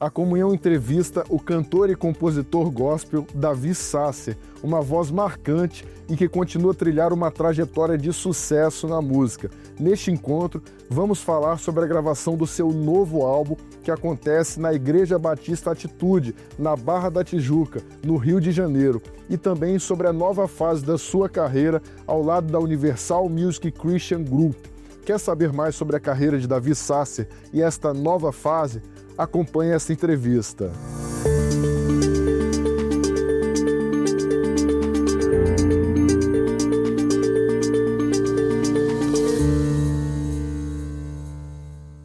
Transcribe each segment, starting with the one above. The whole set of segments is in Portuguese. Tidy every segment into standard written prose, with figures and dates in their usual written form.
A Comunhão entrevista o cantor e compositor gospel Davi Sasser, uma voz marcante e que continua a trilhar uma trajetória de sucesso na música. Neste encontro, vamos falar sobre a gravação do seu novo álbum, que acontece na Igreja Batista Atitude, na Barra da Tijuca, no Rio de Janeiro, e também sobre a nova fase da sua carreira ao lado da Universal Music Christian Group. Quer saber mais sobre a carreira de Davi Sasser e esta nova fase? Acompanhe essa entrevista.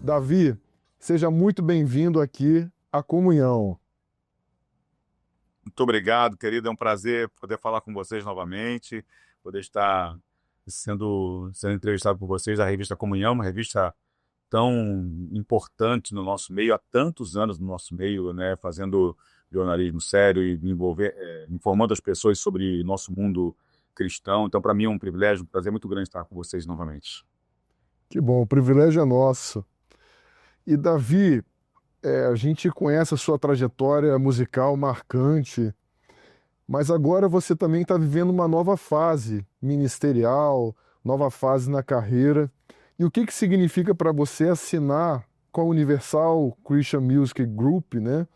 Davi, seja muito bem-vindo aqui à Comunhão. Muito obrigado, querido. É um prazer poder falar com vocês novamente, poder estar sendo entrevistado por vocês da revista Comunhão, uma revista tão importante no nosso meio, há tantos anos no nosso meio, né, fazendo jornalismo sério e informando as pessoas sobre nosso mundo cristão. Então, para mim é um privilégio, um prazer muito grande estar com vocês novamente. Que bom, o privilégio é nosso. E Davi, a gente conhece a sua trajetória musical marcante, mas agora você também está vivendo uma nova fase ministerial, nova fase na carreira. E o que significa para você assinar com a Universal Christian Music Group, né?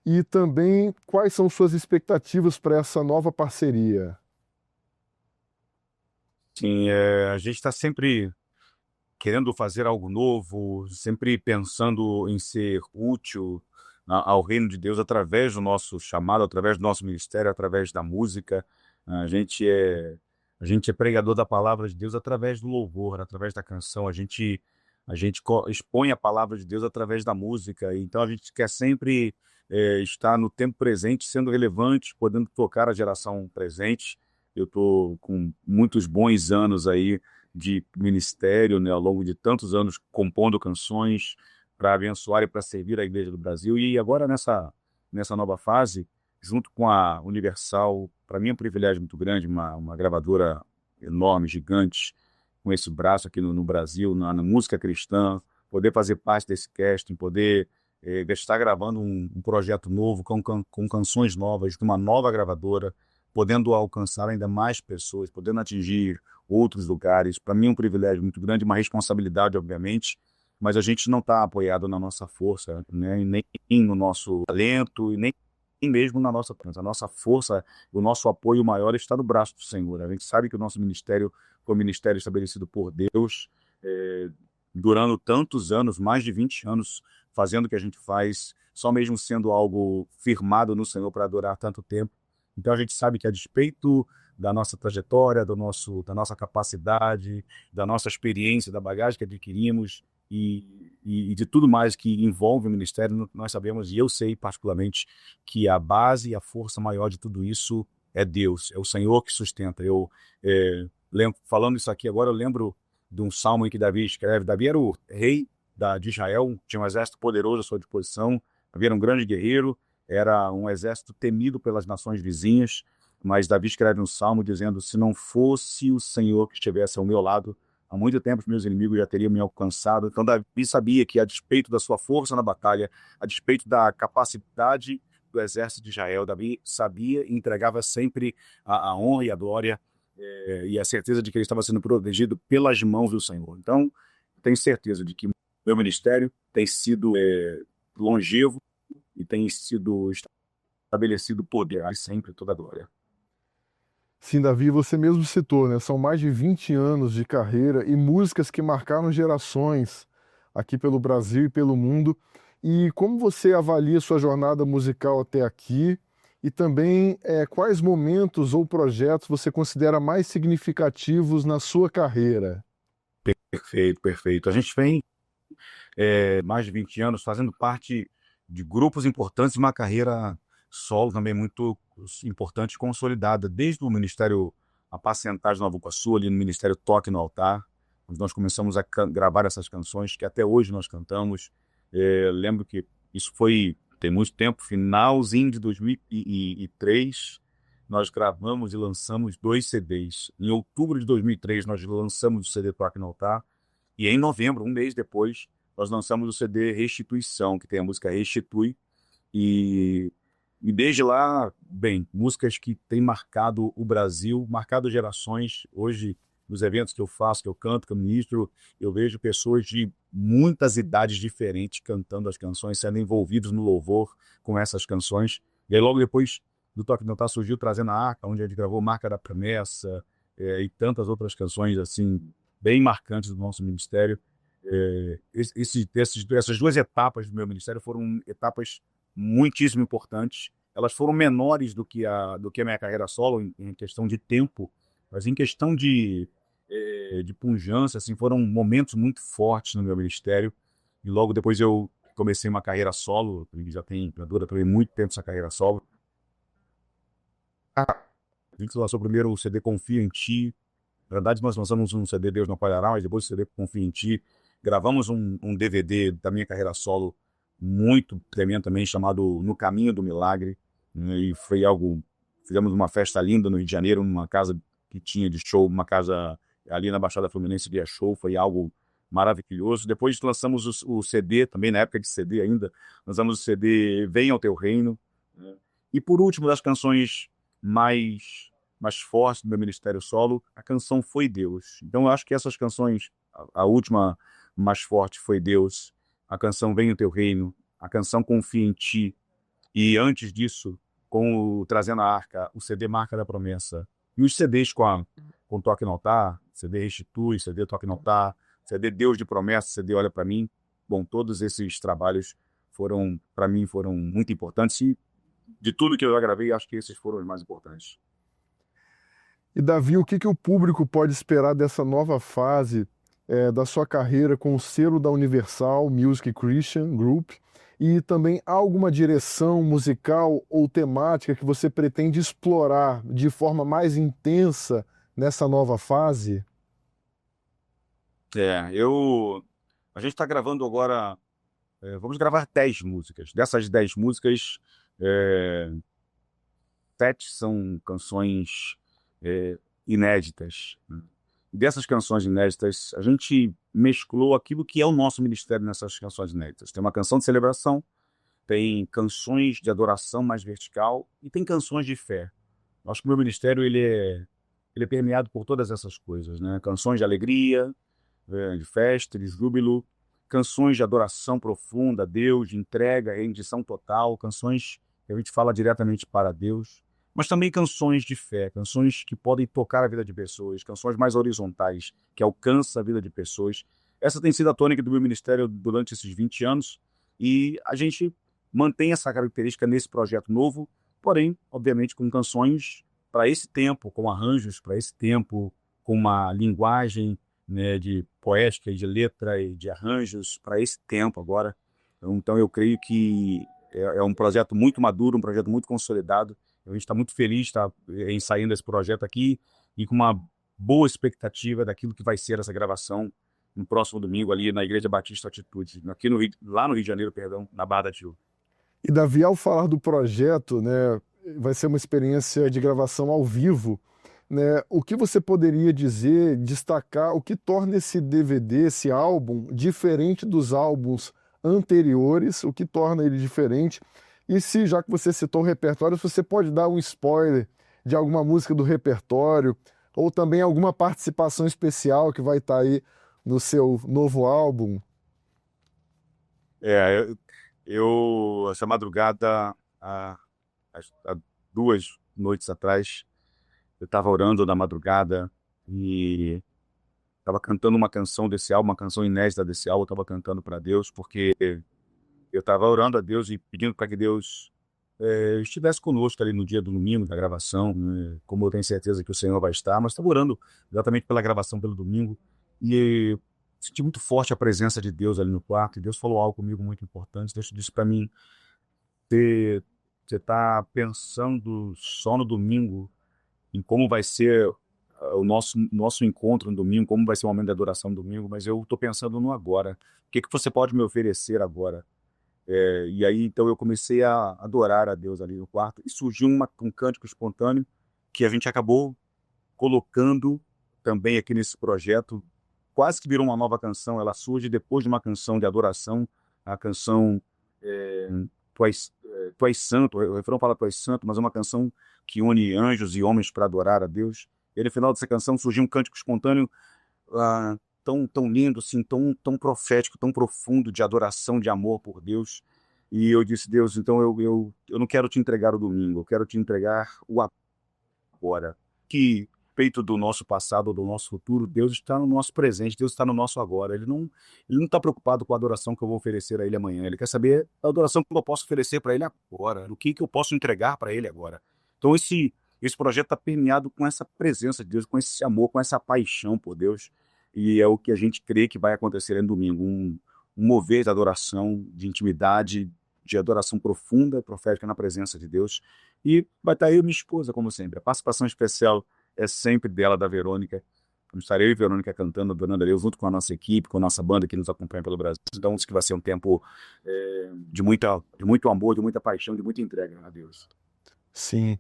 E também quais são suas expectativas para essa nova parceria? Sim, a gente está sempre querendo fazer algo novo, sempre pensando em ser útil ao reino de Deus através do nosso chamado, através do nosso ministério, através da música. A gente é pregador da palavra de Deus através do louvor, através da canção. A gente expõe a palavra de Deus através da música. Então a gente quer sempre estar no tempo presente, sendo relevante, podendo tocar a geração presente. Eu estou com muitos bons anos aí de ministério, né, ao longo de tantos anos compondo canções para abençoar e para servir a Igreja do Brasil. E agora nessa nova fase, junto com a Universal, para mim é um privilégio muito grande, uma gravadora enorme, gigante, com esse braço aqui no Brasil, na música cristã, poder fazer parte desse casting, poder estar gravando um projeto novo, com canções novas, de uma nova gravadora, podendo alcançar ainda mais pessoas, podendo atingir outros lugares. Para mim é um privilégio muito grande, uma responsabilidade, obviamente, mas a gente não está apoiado na nossa força, né? Nem no nosso talento, e nem mesmo na nossa força. A nossa força, o nosso apoio maior está no braço do Senhor. A gente sabe que o nosso ministério foi um ministério estabelecido por Deus, durando tantos anos, mais de 20 anos, fazendo o que a gente faz, só mesmo sendo algo firmado no Senhor para durar tanto tempo. Então a gente sabe que, a despeito da nossa trajetória, da nossa capacidade, da nossa experiência, da bagagem que adquirimos e de tudo mais que envolve o ministério, nós sabemos, e eu sei particularmente, que a base e a força maior de tudo isso é Deus, é o Senhor que sustenta. Eu falando isso aqui agora, eu lembro de um salmo em que Davi escreve. Davi era o rei de Israel, tinha um exército poderoso à sua disposição, Davi era um grande guerreiro, era um exército temido pelas nações vizinhas, mas Davi escreve um salmo dizendo: se não fosse o Senhor que estivesse ao meu lado, há muito tempo os meus inimigos já teriam me alcançado. Então Davi sabia que, a despeito da sua força na batalha, a despeito da capacidade do exército de Israel, Davi sabia e entregava sempre a honra e a glória e a certeza de que ele estava sendo protegido pelas mãos do Senhor. Então, tenho certeza de que meu ministério tem sido longevo e tem sido estabelecido poder e sempre toda a glória. Sim, Davi, você mesmo citou, né? São mais de 20 anos de carreira e músicas que marcaram gerações aqui pelo Brasil e pelo mundo. E como você avalia sua jornada musical até aqui? E também quais momentos ou projetos você considera mais significativos na sua carreira? Perfeito, perfeito. A gente vem mais de 20 anos fazendo parte de grupos importantes, uma carreira solo também muito importante e consolidada, desde o Ministério Apacentar de Nova Iguaçu, ali no Ministério Toque no Altar, onde nós começamos a gravar essas canções que até hoje nós cantamos. Lembro que isso tem muito tempo, finalzinho de 2003, nós gravamos e lançamos 2 CDs. Em outubro de 2003, nós lançamos o CD Toque no Altar, e em novembro, um mês depois, nós lançamos o CD Restituição, que tem a música Restitui, E, e desde lá, bem, músicas que têm marcado o Brasil, marcado gerações. Hoje, nos eventos que eu faço, que eu canto, que eu ministro, eu vejo pessoas de muitas idades diferentes cantando as canções, sendo envolvidos no louvor com essas canções. E aí, logo depois do Toque de Notar, surgiu Trazendo a Arca, onde a gente gravou Marca da Promessa, e tantas outras canções, assim, bem marcantes do nosso ministério. Essas duas etapas do meu ministério foram etapas muitíssimo importantes. Elas foram menores do que a minha carreira solo em questão de tempo, mas em questão de pujança, assim, foram momentos muito fortes no meu ministério. E logo depois eu comecei uma carreira solo, que já dura também muito tempo essa carreira solo. A gente lançou primeiro o CD Confia em Ti. Na verdade, nós lançamos um CD Deus Não Falhará, mas depois o CD Confia em Ti. Gravamos um DVD da minha carreira solo muito tremendo também, chamado No Caminho do Milagre, né? E foi algo... Fizemos uma festa linda no Rio de Janeiro, numa casa que tinha de show, uma casa ali na Baixada Fluminense de show, foi algo maravilhoso. Depois lançamos o CD, também na época de CD ainda, lançamos o CD Venha ao Teu Reino, né? E por último, das canções mais fortes do meu ministério solo, a canção Foi Deus. Então eu acho que essas canções, a última mais forte foi Deus, a canção Venha o Teu Reino, a canção Confia em Ti, e antes disso, com o Trazendo a Arca, o CD Marca da Promessa, e os CDs com Toque no Altar, CD Restitui, CD Toque no Altar, CD Deus de Promessa, CD Olha Pra Mim. Bom, todos esses trabalhos para mim, foram muito importantes, e de tudo que eu já gravei, acho que esses foram os mais importantes. E Davi, o que que o público pode esperar dessa nova fase da sua carreira com o selo da Universal Music Christian Group? E também há alguma direção musical ou temática que você pretende explorar de forma mais intensa nessa nova fase? A gente está gravando agora, vamos gravar 10 músicas. Dessas 10 músicas, é, 7 são canções inéditas, né? Dessas canções inéditas, a gente mesclou aquilo que é o nosso ministério nessas canções inéditas. Tem uma canção de celebração, tem canções de adoração mais vertical e tem canções de fé. Eu acho que o meu ministério ele é permeado por todas essas coisas, né? Canções de alegria, de festa, de júbilo, canções de adoração profunda a Deus, de entrega, rendição total, canções que a gente fala diretamente para Deus, mas também canções de fé, canções que podem tocar a vida de pessoas, canções mais horizontais, que alcançam a vida de pessoas. Essa tem sido a tônica do meu ministério durante esses 20 anos, e a gente mantém essa característica nesse projeto novo, porém, obviamente, com canções para esse tempo, com arranjos para esse tempo, com uma linguagem, né, de poética e de letra e de arranjos para esse tempo agora. Então eu creio que é um projeto muito maduro, um projeto muito consolidado. A gente está muito feliz de estar ensaiando esse projeto aqui e com uma boa expectativa daquilo que vai ser essa gravação no próximo domingo ali na Igreja Batista Atitude, lá no Rio de Janeiro, perdão, na Barra da Tijuca. E Davi, ao falar do projeto, né, vai ser uma experiência de gravação ao vivo, né? O que você poderia dizer, destacar, o que torna esse DVD, esse álbum, diferente dos álbuns anteriores, o que torna ele diferente? E se, já que você citou o repertório, você pode dar um spoiler de alguma música do repertório, ou também alguma participação especial que vai estar aí no seu novo álbum? Essa madrugada, há 2 noites atrás, eu estava orando na madrugada e estava cantando uma canção desse álbum, uma canção inédita desse álbum, eu estava cantando para Deus, porque eu estava orando a Deus e pedindo para que Deus estivesse conosco ali no dia do domingo, da gravação, né? Como eu tenho certeza que o Senhor vai estar, mas estava orando exatamente pela gravação pelo domingo, e senti muito forte a presença de Deus ali no quarto, e Deus falou algo comigo muito importante. Deus disse para mim: você está pensando só no domingo, em como vai ser o nosso encontro no domingo, como vai ser o momento de adoração no domingo, mas eu estou pensando no agora. O que você pode me oferecer agora? E aí, então, eu comecei a adorar a Deus ali no quarto, e surgiu um cântico espontâneo que a gente acabou colocando também aqui nesse projeto. Quase que virou uma nova canção. Ela surge depois de uma canção de adoração, a canção Tu és santo, o refrão fala Tu és santo, mas é uma canção que une anjos e homens para adorar a Deus. E no final dessa canção surgiu um cântico espontâneo tão lindo, assim, tão profético, tão profundo de adoração, de amor por Deus. E eu disse, Deus, então eu não quero te entregar o domingo, eu quero te entregar o agora. Que feito do nosso passado ou do nosso futuro, Deus está no nosso presente, Deus está no nosso agora. Ele não está preocupado com a adoração que eu vou oferecer a Ele amanhã. Ele quer saber a adoração que eu posso oferecer para Ele agora, o que eu posso entregar para Ele agora. Então esse projeto está permeado com essa presença de Deus, com esse amor, com essa paixão por Deus. E é o que a gente crê que vai acontecer no domingo. Um mover de adoração, de intimidade, de adoração profunda, profética na presença de Deus. E vai estar eu e minha esposa, como sempre. A participação especial é sempre dela, da Verônica. Vamos estar eu e Verônica cantando, adorando a Deus, junto com a nossa equipe, com a nossa banda que nos acompanha pelo Brasil. Então, isso que vai ser um tempo de muito amor, de muita paixão, de muita entrega a Deus. Sim.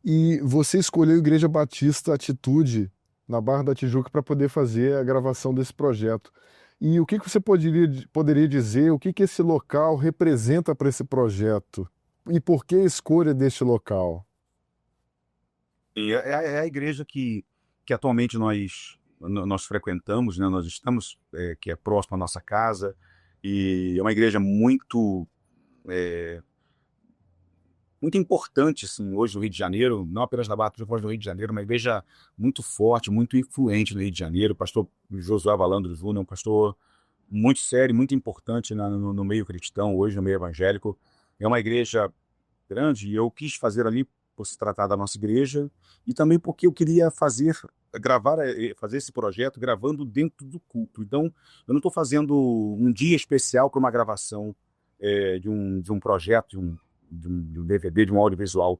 E você escolheu a Igreja Batista Atitude, na Barra da Tijuca, para poder fazer a gravação desse projeto. E o que você poderia dizer, o que esse local representa para esse projeto? E por que a escolha deste local? E é a igreja que atualmente nós frequentamos, né? Nós estamos, que é próximo à nossa casa, e é uma igreja muito importante, assim, hoje no Rio de Janeiro, não apenas na Barra da Tijuca, mas no Rio de Janeiro, uma igreja muito forte, muito influente no Rio de Janeiro. O pastor Josué Valandro Júnior é um pastor muito sério, muito importante no meio cristão, hoje no meio evangélico. É uma igreja grande e eu quis fazer ali por se tratar da nossa igreja e também porque eu queria fazer esse projeto gravando dentro do culto. Então, eu não estou fazendo um dia especial para uma gravação de um projeto, de um DVD, de um audiovisual.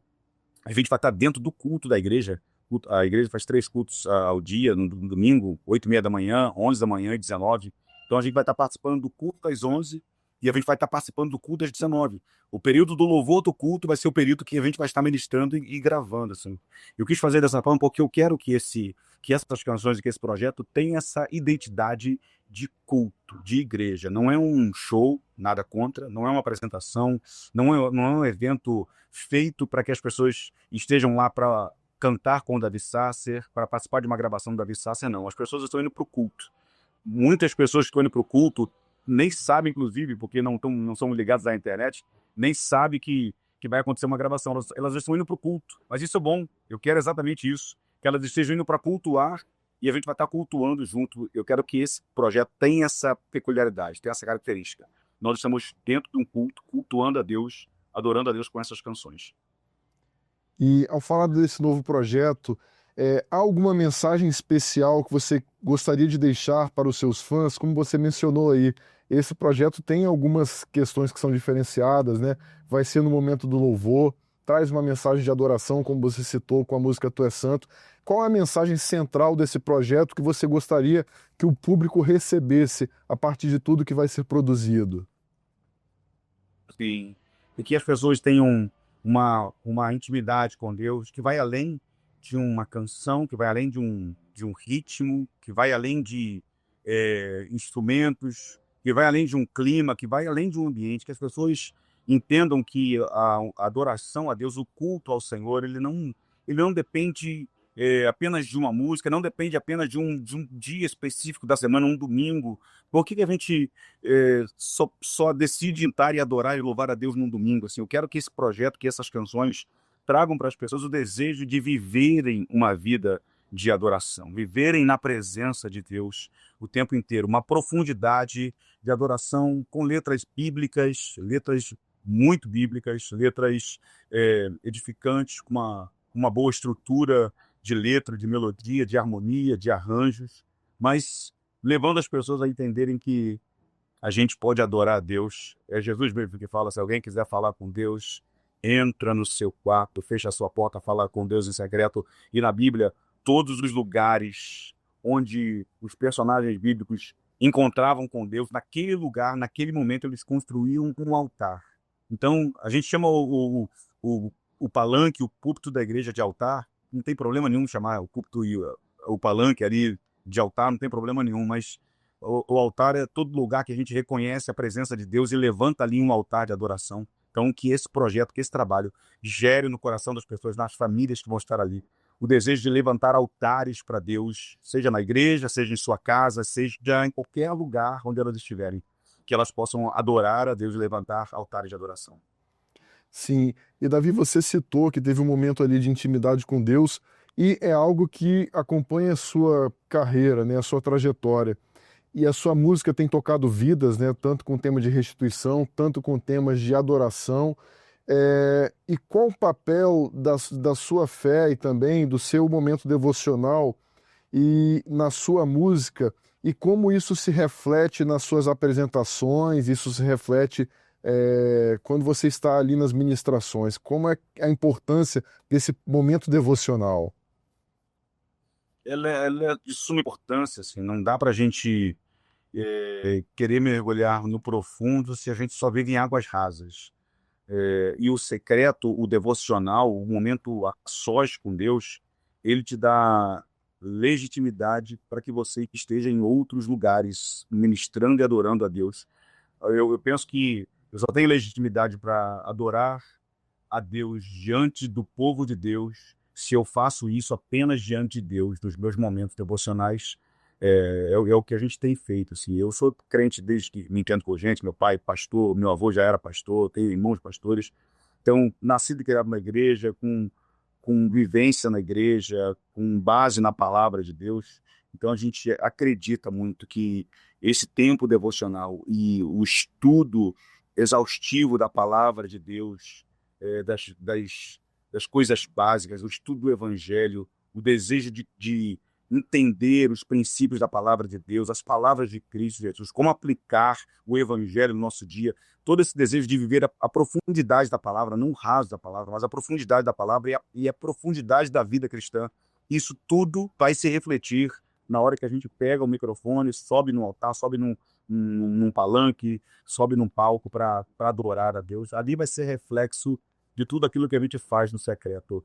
A gente vai estar dentro do culto da igreja. A igreja faz 3 cultos ao dia, no domingo, 8h30 da manhã, 11 da manhã e 19. Então a gente vai estar participando do culto às 11 e a gente vai estar participando do culto às 19. O período do louvor do culto vai ser o período que a gente vai estar ministrando e gravando. Assim. Eu quis fazer dessa forma porque eu quero que essas canções e que esse projeto tenha essa identidade de culto, de igreja. Não é um show, nada contra, não é uma apresentação, não é um evento feito para que as pessoas estejam lá para cantar com o Davi Sasser, para participar de uma gravação do Davi Sasser, não. As pessoas estão indo para o culto. Muitas pessoas que estão indo para o culto nem sabem, inclusive, porque não são ligadas à internet, nem sabem que vai acontecer uma gravação. Elas estão indo para o culto. Mas isso é bom. Eu quero exatamente isso. Que elas estejam indo para cultuar e a gente vai estar cultuando junto. Eu quero que esse projeto tenha essa peculiaridade, tenha essa característica. Nós estamos dentro de um culto, cultuando a Deus, adorando a Deus com essas canções. E ao falar desse novo projeto, há alguma mensagem especial que você gostaria de deixar para os seus fãs? Como você mencionou aí, esse projeto tem algumas questões que são diferenciadas, né? Vai ser no momento do louvor, traz uma mensagem de adoração, como você citou com a música Tu és Santo. Qual é a mensagem central desse projeto que você gostaria que o público recebesse a partir de tudo que vai ser produzido? Sim. E que as pessoas tenham uma intimidade com Deus que vai além de uma canção, que vai além de um ritmo, que vai além de instrumentos, que vai além de um clima, que vai além de um ambiente, que as pessoas entendam que a adoração a Deus, o culto ao Senhor, ele não depende apenas de uma música, não depende apenas de um dia específico da semana, um domingo. Por que a gente só decide entrar e adorar e louvar a Deus num domingo? Assim, eu quero que esse projeto, que essas canções tragam para as pessoas o desejo de viverem uma vida de adoração, viverem na presença de Deus o tempo inteiro, uma profundidade de adoração com letras bíblicas, letras muito bíblicas, letras edificantes, com uma boa estrutura de letra, de melodia, de harmonia, de arranjos, mas levando as pessoas a entenderem que a gente pode adorar a Deus. É Jesus mesmo que fala, se alguém quiser falar com Deus, entra no seu quarto, fecha a sua porta, fala com Deus em secreto. E na Bíblia, todos os lugares onde os personagens bíblicos encontravam com Deus, naquele lugar, naquele momento, eles construíam um altar. Então, a gente chama o palanque, o púlpito da igreja de altar. Não tem problema nenhum chamar o púlpito e o palanque ali de altar, não tem problema nenhum, mas o altar é todo lugar que a gente reconhece a presença de Deus e levanta ali um altar de adoração. Então, que esse projeto, que esse trabalho gere no coração das pessoas, nas famílias que vão estar ali, o desejo de levantar altares para Deus, seja na igreja, seja em sua casa, seja em qualquer lugar onde elas estiverem, que elas possam adorar a Deus e levantar altares de adoração. Sim, e Davi, você citou que teve um momento ali de intimidade com Deus e é algo que acompanha a sua carreira, né, a sua trajetória. E a sua música tem tocado vidas, né, tanto com tema de restituição, tanto com temas de adoração. E qual o papel da sua fé e também do seu momento devocional e na sua música e como isso se reflete nas suas apresentações, isso se reflete quando você está ali nas ministrações, como é a importância desse momento devocional? Ela é de suma importância, assim, não dá para a gente querer mergulhar no profundo se a gente só vive em águas rasas. E o secreto, o devocional, o momento a sós com Deus, ele te dá legitimidade para que você esteja em outros lugares, ministrando e adorando a Deus. Eu penso que eu só tenho legitimidade para adorar a Deus diante do povo de Deus se eu faço isso apenas diante de Deus, nos meus momentos devocionais. É o que a gente tem feito. Assim. Eu sou crente desde que me entendo por gente, meu pai pastor, meu avô já era pastor, tenho irmãos pastores. Então, nascido e criado na igreja, com vivência na igreja, com base na palavra de Deus. Então, a gente acredita muito que esse tempo devocional e o estudo exaustivo da palavra de Deus, das coisas básicas, o estudo do evangelho, o desejo de entender os princípios da palavra de Deus, as palavras de Cristo Jesus, como aplicar o evangelho no nosso dia, todo esse desejo de viver a profundidade da palavra, não o raso da palavra, mas a profundidade da palavra e a profundidade da vida cristã. Isso tudo vai se refletir na hora que a gente pega o microfone, sobe no altar, sobe num palanque, sobe num palco para adorar a Deus. Ali vai ser reflexo de tudo aquilo que a gente faz no secreto.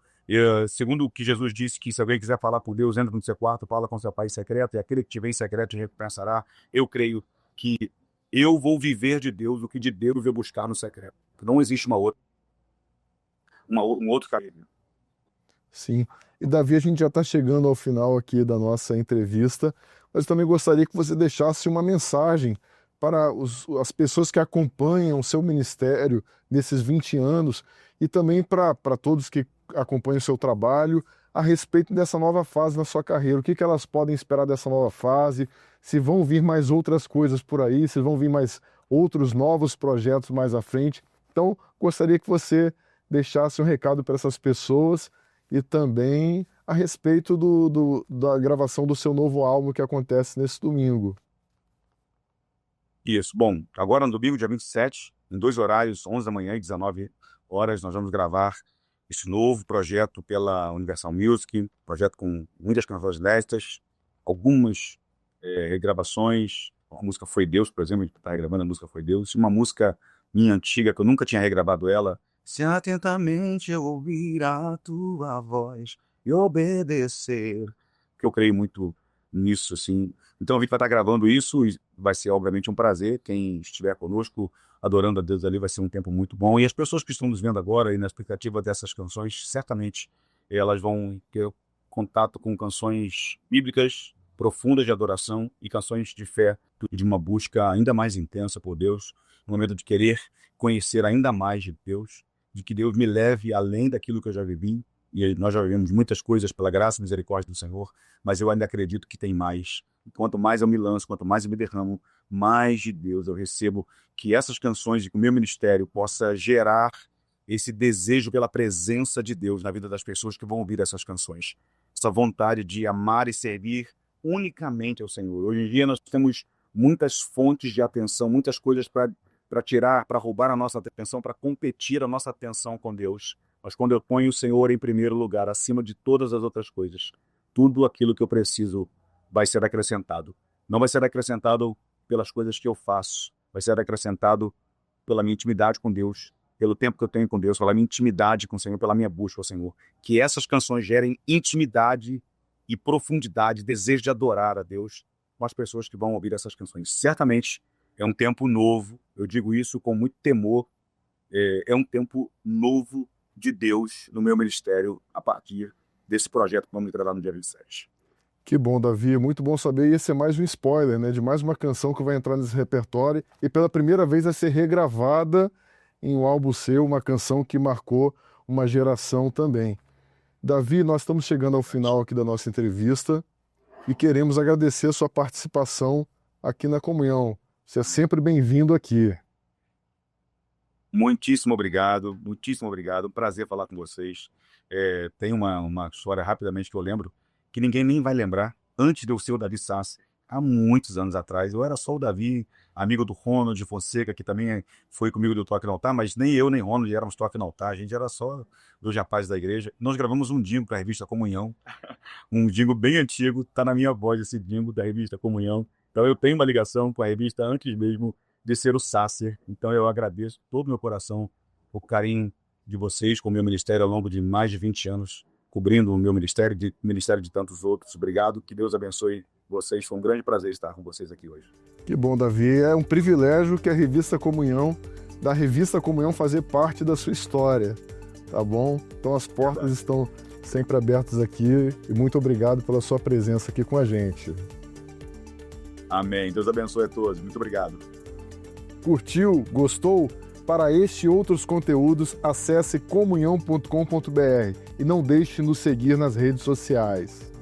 Segundo o que Jesus disse, que se alguém quiser falar com Deus, entra no seu quarto, fala com seu pai em secreto, e aquele que te vem em secreto te recompensará. Eu creio que eu vou viver de Deus o que de Deus eu vou buscar no secreto. Não existe um outro caminho. Sim. E Davi, a gente já está chegando ao final aqui da nossa entrevista, mas também gostaria que você deixasse uma mensagem para as pessoas que acompanham o seu ministério nesses 20 anos e também para todos que acompanham o seu trabalho a respeito dessa nova fase na sua carreira. O que elas podem esperar dessa nova fase? Se vão vir mais outras coisas por aí, se vão vir mais outros novos projetos mais à frente. Então, gostaria que você deixasse um recado para essas pessoas e também a respeito da gravação do seu novo álbum que acontece nesse domingo. Isso. Bom, agora no domingo, dia 27, em 2 horários, 11 da manhã e 19 horas, nós vamos gravar esse novo projeto pela Universal Music, projeto com muitas canções inéditas, algumas regravações. A música Foi Deus, por exemplo, a gente está regravando a música Foi Deus. Uma música minha antiga, que eu nunca tinha regravado ela. Se atentamente eu ouvir a tua voz e obedecer, que eu creio muito nisso, assim. Então a gente vai estar gravando isso e vai ser, obviamente, um prazer. Quem estiver conosco, adorando a Deus ali, vai ser um tempo muito bom. E as pessoas que estão nos vendo agora e na expectativa dessas canções, certamente elas vão ter contato com canções bíblicas, profundas de adoração e canções de fé, de uma busca ainda mais intensa por Deus, no momento de querer conhecer ainda mais de Deus, de que Deus me leve além daquilo que eu já vivi. E nós já vivemos muitas coisas pela graça e misericórdia do Senhor, mas eu ainda acredito que tem mais. Quanto mais eu me lanço, quanto mais eu me derramo, mais de Deus eu recebo. Que essas canções e que o meu ministério possa gerar esse desejo pela presença de Deus na vida das pessoas que vão ouvir essas canções. Essa vontade de amar e servir unicamente ao Senhor. Hoje em dia nós temos muitas fontes de atenção, muitas coisas para tirar, para roubar a nossa atenção, para competir a nossa atenção com Deus. Mas quando eu ponho o Senhor em primeiro lugar, acima de todas as outras coisas, tudo aquilo que eu preciso vai ser acrescentado. Não vai ser acrescentado pelas coisas que eu faço, vai ser acrescentado pela minha intimidade com Deus, pelo tempo que eu tenho com Deus, pela minha intimidade com o Senhor, pela minha busca ao Senhor. Que essas canções gerem intimidade e profundidade, desejo de adorar a Deus com as pessoas que vão ouvir essas canções. Certamente é um tempo novo, eu digo isso com muito temor, é um tempo novo de Deus no meu ministério a partir desse projeto que vamos entregar no dia 27. Que bom, Davi, muito bom saber. E esse é mais um spoiler, né, de mais uma canção que vai entrar nesse repertório e pela primeira vez vai ser regravada em um álbum seu, uma canção que marcou uma geração também. Davi, nós estamos chegando ao final aqui da nossa entrevista e queremos agradecer a sua participação aqui na Comunhão. Você é sempre bem-vindo aqui. Muitíssimo obrigado, muitíssimo obrigado. Um prazer falar com vocês. Tem uma história rapidamente que eu lembro, que ninguém nem vai lembrar. Antes de eu ser o Davi Sassi, há muitos anos atrás, eu era só o Davi, amigo do Ronald Fonseca, que também foi comigo do Toque no Altar, mas nem eu nem Ronald éramos Toque no Altar, a gente era só dos rapazes da igreja. Nós gravamos um jingle para a revista Comunhão, um jingle bem antigo, tá na minha voz esse jingle da revista Comunhão. Então eu tenho uma ligação com a revista antes mesmo de ser o Sasser. Então eu agradeço todo o meu coração o carinho de vocês com o meu ministério ao longo de mais de 20 anos, cobrindo o meu ministério de tantos outros. Obrigado, que Deus abençoe vocês. Foi um grande prazer estar com vocês aqui hoje. Que bom, Davi. É um privilégio que a revista Comunhão, da revista Comunhão, fazer parte da sua história, tá bom? Então as portas estão sempre abertas aqui e muito obrigado pela sua presença aqui com a gente. Amém. Deus abençoe a todos. Muito obrigado. Curtiu? Gostou? Para este e outros conteúdos, acesse comunhão.com.br e não deixe de nos seguir nas redes sociais.